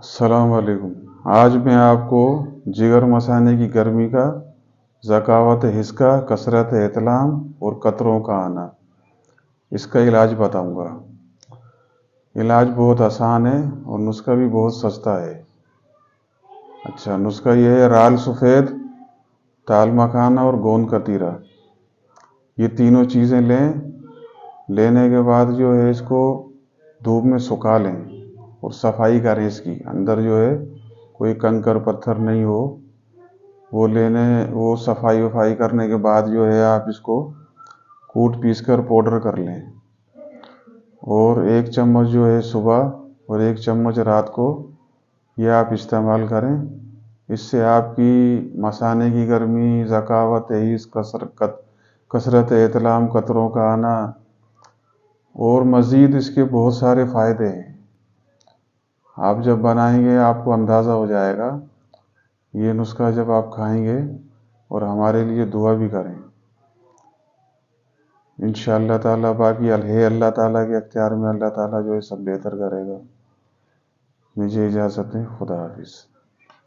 السلام علیکم۔ آج میں آپ کو جگر مثانے کی گرمی کا ذکاوت حس کا کثرت احتلام اور قطروں کا آنا، اس کا علاج بتاؤں گا۔ علاج بہت آسان ہے اور نسخہ بھی بہت سستا ہے۔ اچھا، نسخہ یہ ہے: رال سفید، تال مکھانا اور گوند کتیرا۔ یہ تینوں چیزیں لینے کے بعد جو ہے اس کو دھوپ میں سکھا لیں اور صفائی کریں اس کی، اندر جو ہے کوئی کنکر پتھر نہیں ہو، وہ صفائی کرنے کے بعد جو ہے آپ اس کو کوٹ پیس کر پاؤڈر کر لیں، اور 1 چمچ جو ہے صبح اور 1 چمچ رات کو یہ آپ استعمال کریں۔ اس سے آپ کی مثانے کی گرمی، ذکاوت حس، کثرت احتلام، قطروں کا آنا اور مزید اس کے بہت سارے فائدے ہیں۔ آپ جب بنائیں گے آپ کو اندازہ ہو جائے گا۔ یہ نسخہ جب آپ کھائیں گے اور ہمارے لیے دعا بھی کریں انشاءاللہ تعالیٰ۔ باقی اللہ تعالیٰ کے اختیار میں، اللہ تعالیٰ جو ہے سب بہتر کرے گا۔ مجھے اجازت دیں، خدا حافظ۔